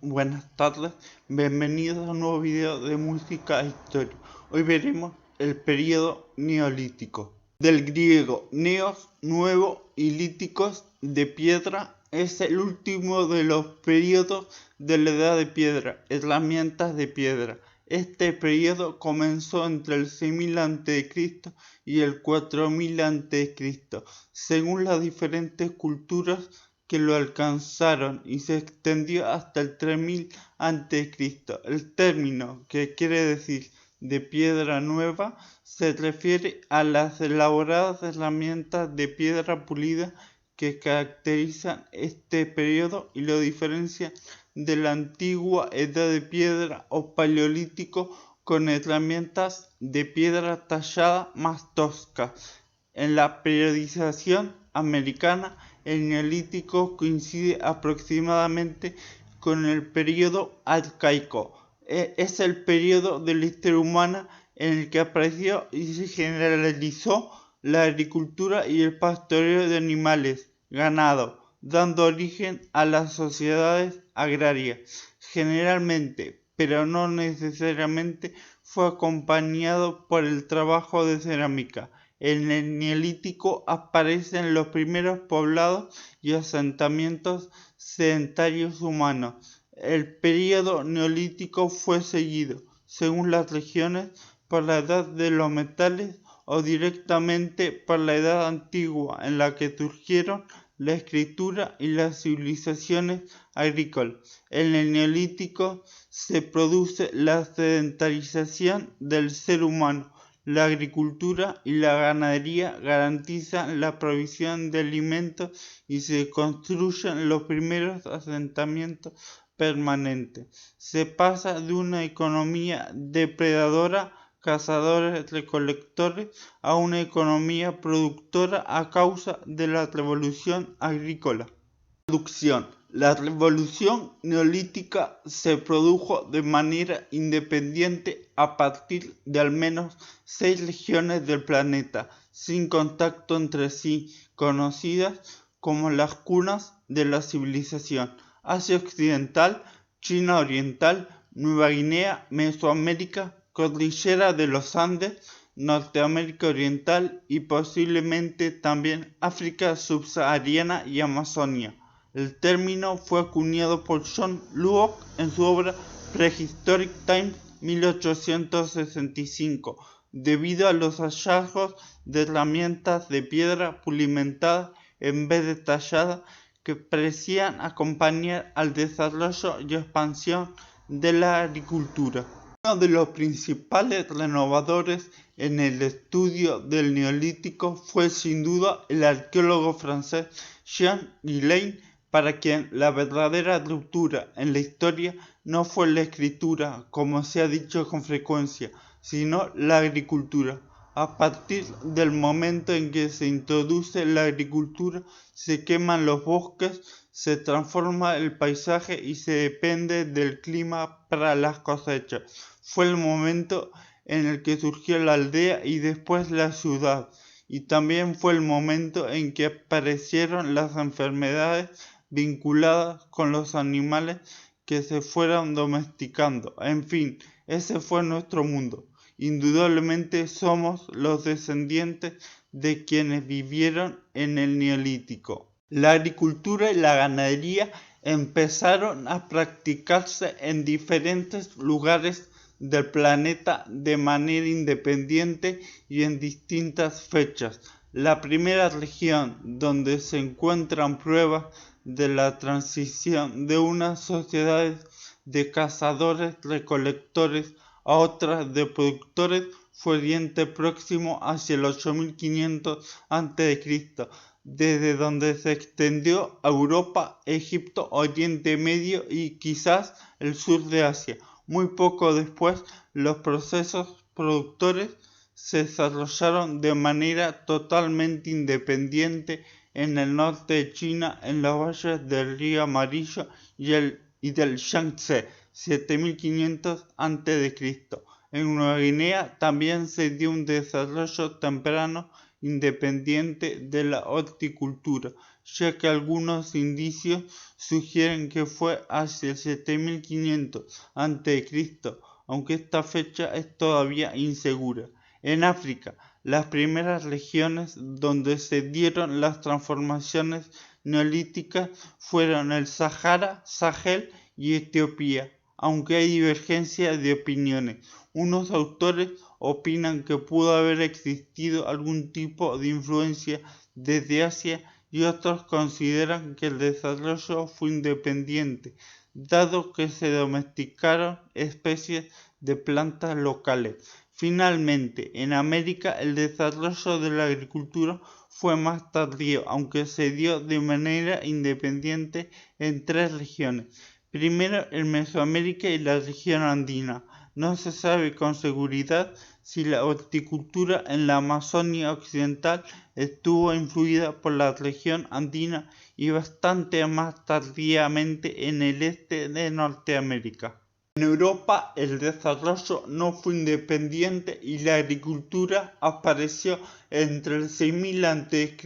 buenas tardes, bienvenidos a un nuevo video de música e historia. Hoy veremos el periodo neolítico. Del griego neos, nuevo, y líticos, de piedra, es el último de los periodos de la edad de piedra, herramientas de piedra. Este periodo comenzó entre el 6000 a.C. y el 4000 a.C. según las diferentes culturas que lo alcanzaron, y se extendió hasta el 3000 a.C. El término, que quiere decir de piedra nueva, se refiere a las elaboradas herramientas de piedra pulida que caracterizan este periodo y lo diferencian de la antigua edad de piedra o paleolítico, con herramientas de piedra tallada más toscas. En la periodización americana, el neolítico coincide aproximadamente con el periodo arcaico. Es el periodo de la historia humana en el que apareció y se generalizó la agricultura y el pastoreo de animales, ganado, dando origen a las sociedades agrarias. Generalmente, pero no necesariamente, fue acompañado por el trabajo de cerámica. En el Neolítico aparecen los primeros poblados y asentamientos sedentarios humanos. El período neolítico fue seguido, según las regiones, por la edad de los metales o directamente por la edad antigua, en la que surgieron la escritura y las civilizaciones agrícolas. En el Neolítico se produce la sedentarización del ser humano. La agricultura y la ganadería garantizan la provisión de alimentos y se construyen los primeros asentamientos permanentes. Se pasa de una economía depredadora, cazadores-recolectores, a una economía productora a causa de la revolución agrícola. Producción. La revolución neolítica se produjo de manera independiente a partir de al menos 6 regiones del planeta, sin contacto entre sí, conocidas como las cunas de la civilización: Asia Occidental, China Oriental, Nueva Guinea, Mesoamérica, Cordillera de los Andes, Norteamérica Oriental y posiblemente también África subsahariana y Amazonia. El término fue acuñado por John Lubbock en su obra Prehistoric Times, 1865, debido a los hallazgos de herramientas de piedra pulimentada en vez de tallada, que parecían acompañar al desarrollo y expansión de la agricultura. Uno de los principales renovadores en el estudio del Neolítico fue sin duda el arqueólogo francés Jean Guillain, para quien la verdadera ruptura en la historia no fue la escritura, como se ha dicho con frecuencia, sino la agricultura. A partir del momento en que se introduce la agricultura, se queman los bosques, se transforma el paisaje y se depende del clima para las cosechas. Fue el momento en el que surgió la aldea y después la ciudad, y también fue el momento en que aparecieron las enfermedades vinculadas con los animales que se fueron domesticando. En fin, ese fue nuestro mundo. Indudablemente somos los descendientes de quienes vivieron en el Neolítico. La agricultura y la ganadería empezaron a practicarse en diferentes lugares del planeta de manera independiente y en distintas fechas. La primera región donde se encuentran pruebas de la transición de unas sociedades de cazadores-recolectores a otras de productores fue Oriente Próximo, hacia el 8500 a.C., desde donde se extendió a Europa, Egipto, Oriente Medio y quizás el sur de Asia. Muy poco después, los procesos productores se desarrollaron de manera totalmente independiente en el norte de China, en los valles del río Amarillo y del Yangtze, 7500 a.C. En Nueva Guinea también se dio un desarrollo temprano independiente de la horticultura. ya que algunos indicios sugieren que fue hacia el 7500 a.C., aunque esta fecha es todavía insegura. En África, las primeras regiones donde se dieron las transformaciones neolíticas fueron el Sahara, Sahel y Etiopía, aunque hay divergencia de opiniones. Unos autores opinan que pudo haber existido algún tipo de influencia desde Asia y otros consideran que el desarrollo fue independiente, dado que se domesticaron especies de plantas locales. Finalmente, en América el desarrollo de la agricultura fue más tardío, aunque se dio de manera independiente en tres regiones. Primero en Mesoamérica y la región andina. No se sabe con seguridad si la horticultura en la Amazonia occidental estuvo influida por la región andina y bastante más tardíamente en el este de Norteamérica. En Europa el desarrollo no fue independiente y la agricultura apareció entre el 6000 a.C.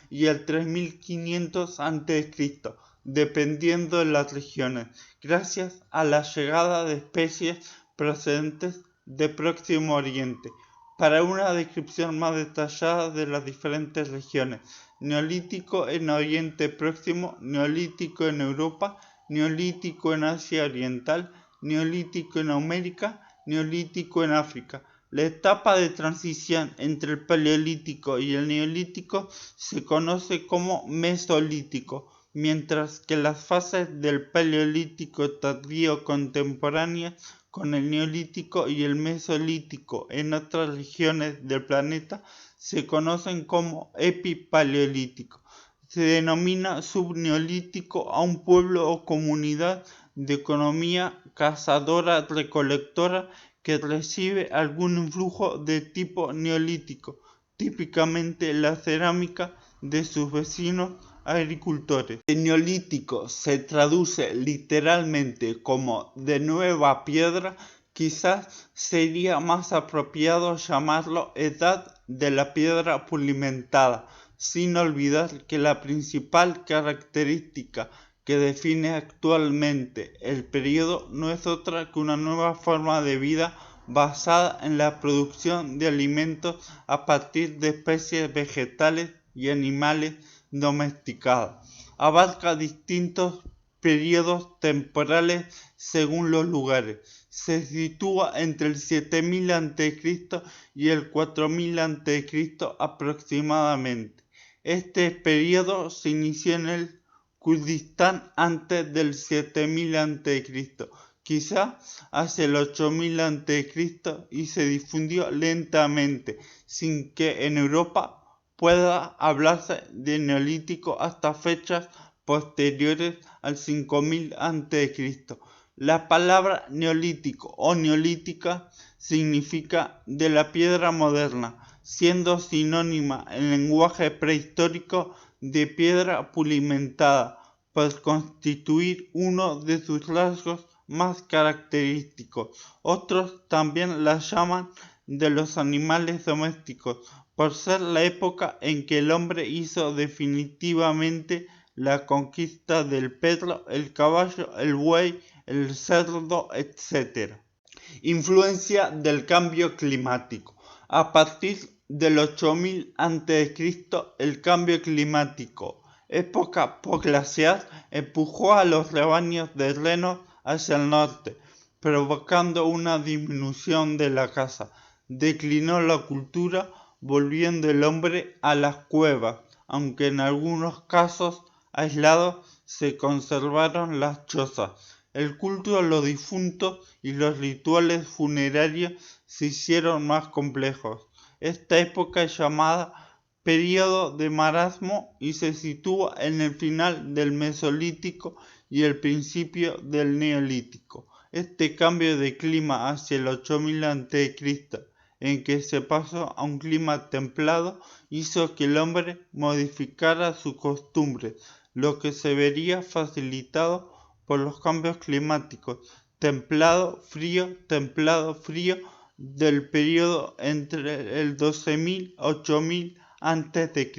y el 3500 a.C., dependiendo de las regiones, gracias a la llegada de especies procedentes de Próximo Oriente. Para una descripción más detallada de las diferentes regiones: Neolítico en Oriente Próximo, Neolítico en Europa, Neolítico en Asia Oriental, Neolítico en América, Neolítico en África. La etapa de transición entre el Paleolítico y el Neolítico se conoce como Mesolítico, mientras que las fases del Paleolítico tardío contemporáneas con el Neolítico y el Mesolítico en otras regiones del planeta se conocen como Epipaleolítico. Se denomina subneolítico a un pueblo o comunidad de economía cazadora-recolectora que recibe algún influjo de tipo neolítico, típicamente la cerámica de sus vecinos agricultores. El neolítico se traduce literalmente como de nueva piedra. Quizás sería más apropiado llamarlo edad de la piedra pulimentada, sin olvidar que la principal característica que define actualmente el periodo no es otra que una nueva forma de vida basada en la producción de alimentos a partir de especies vegetales y animales domesticadas. Abarca distintos periodos temporales según los lugares. Se sitúa entre el 7000 a.C. y el 4000 a.C. aproximadamente. Este periodo se inició en el Kurdistán antes del 7000 a.C., quizá hacia el 8000 a.C., y se difundió lentamente, sin que en Europa pueda hablarse de neolítico hasta fechas posteriores al 5000 a.C. La palabra neolítico o neolítica significa de la piedra moderna, siendo sinónima en lenguaje prehistórico de piedra pulimentada, por constituir uno de sus rasgos más característicos. Otros también la llaman de los animales domésticos, por ser la época en que el hombre hizo definitivamente la conquista del perro, el caballo, el buey, el cerdo, etc. Influencia del cambio climático. A partir del 8000 a.C., el cambio climático, época posglacial, empujó a los rebaños de renos hacia el norte, provocando una disminución de la caza. Declinó la cultura, volviendo el hombre a las cuevas, aunque en algunos casos aislados se conservaron las chozas. El culto a los difuntos y los rituales funerarios se hicieron más complejos. Esta época es llamada período de marasmo y se sitúa en el final del Mesolítico y el principio del Neolítico. Este cambio de clima hacia el 8000 a.C., en que se pasó a un clima templado, hizo que el hombre modificara sus costumbres, lo que se vería facilitado por los cambios climáticos templado-frío del periodo entre el 12000 a 8000 a.C.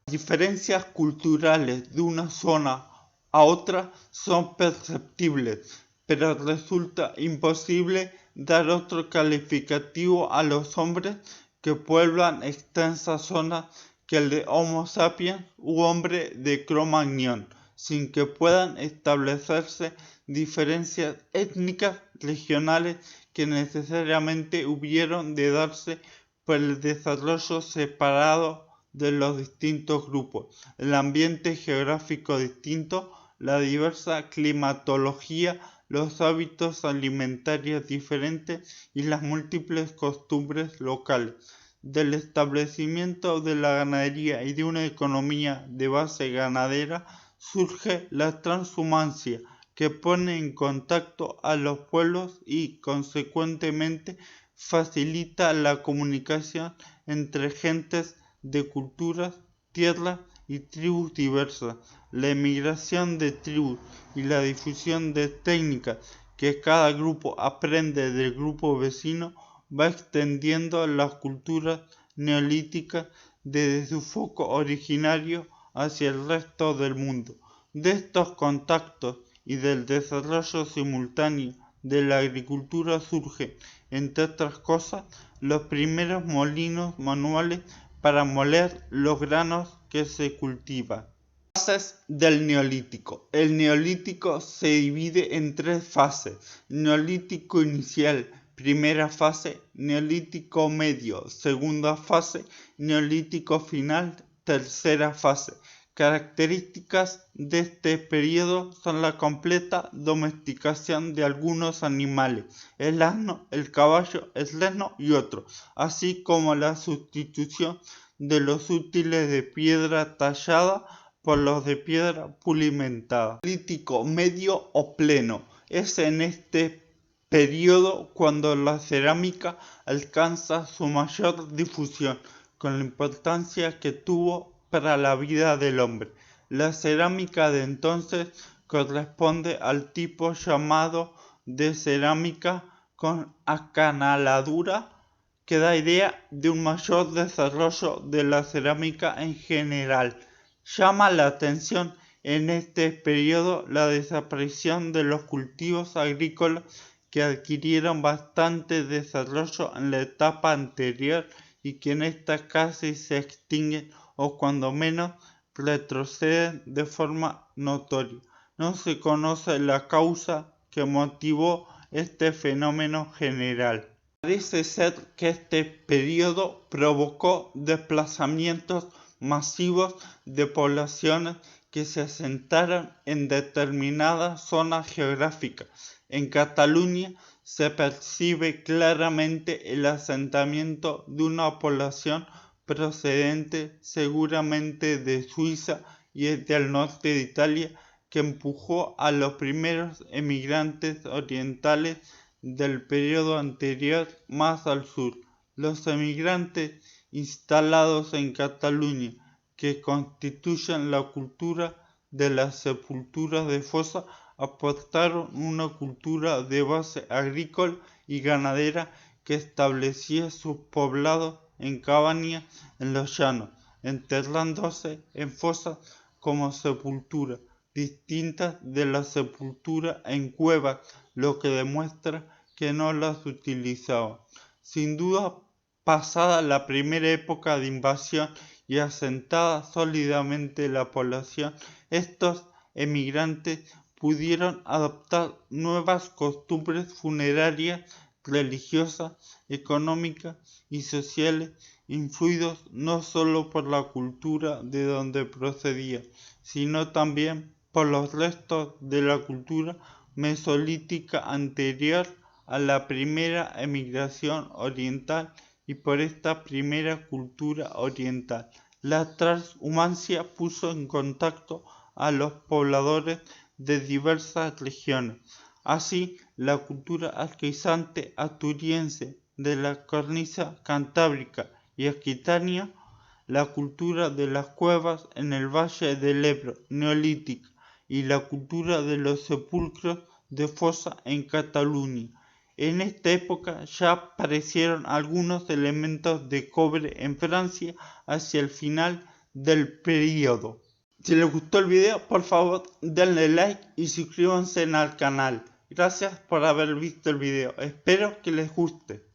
Diferencias culturales de una zona a otra son perceptibles, pero resulta imposible dar otro calificativo a los hombres que pueblan extensas zonas que el de Homo sapiens u hombre de Cro-Magnon, sin que puedan establecerse diferencias étnicas regionales que necesariamente hubieron de darse por el desarrollo separado de los distintos grupos, el ambiente geográfico distinto, la diversa climatología, los hábitos alimentarios diferentes y las múltiples costumbres locales. Del establecimiento de la ganadería y de una economía de base ganadera surge la transhumancia, que pone en contacto a los pueblos y, consecuentemente, facilita la comunicación entre gentes de culturas, tierras y tribus diversas. La emigración de tribus y la difusión de técnicas que cada grupo aprende del grupo vecino va extendiendo las culturas neolíticas desde su foco originario hacia el resto del mundo. De estos contactos y del desarrollo simultáneo de la agricultura surgen, entre otras cosas, los primeros molinos manuales para moler los granos que se cultivan. Fases del Neolítico. El Neolítico se divide en tres fases: Neolítico inicial, primera fase; Neolítico medio, segunda fase; Neolítico final, tercera fase. Características de este periodo son la completa domesticación de algunos animales, el asno, el caballo, el asno y otros, así como la sustitución de los útiles de piedra tallada por los de piedra pulimentada. Neolítico medio o pleno. Es en este periodo cuando la cerámica alcanza su mayor difusión, con la importancia que tuvo para la vida del hombre. La cerámica de entonces corresponde al tipo llamado de cerámica con acanaladura, que da idea de un mayor desarrollo de la cerámica en general. Llama la atención en este periodo la desaparición de los cultivos agrícolas, que adquirieron bastante desarrollo en la etapa anterior y que en esta casi se extinguen o cuando menos retroceden de forma notoria. No se conoce la causa que motivó este fenómeno general. Parece ser que este periodo provocó desplazamientos masivos de poblaciones que se asentaron en determinadas zonas geográficas. En Cataluña se percibe claramente el asentamiento de una población procedente seguramente de Suiza y del norte de Italia, que empujó a los primeros emigrantes orientales del periodo anterior más al sur. Los emigrantes instalados en Cataluña, que constituyen la cultura de las sepulturas de fosa, aportaron una cultura de base agrícola y ganadera que establecía sus poblados en cabañas en los llanos, enterrándose en fosas como sepultura, distintas de la sepultura en cuevas, lo que demuestra que no las utilizaban. Sin duda, pasada la primera época de invasión y asentada sólidamente la población, estos emigrantes pudieron adoptar nuevas costumbres funerarias, religiosas, económicas y sociales, influidos no solo por la cultura de donde procedía, sino también por los restos de la cultura mesolítica anterior a la primera emigración oriental y por esta primera cultura oriental. La transhumancia puso en contacto a los pobladores de diversas regiones. Así, la cultura arqueizante asturiense de la cornisa cantábrica y aquitania, la cultura de las cuevas en el valle del Ebro neolítica y la cultura de los sepulcros de fosa en Cataluña. En esta época ya aparecieron algunos elementos de cobre en Francia hacia el final del periodo. Si les gustó el video, por favor denle like y suscríbanse al canal. Gracias por haber visto el video, espero que les guste.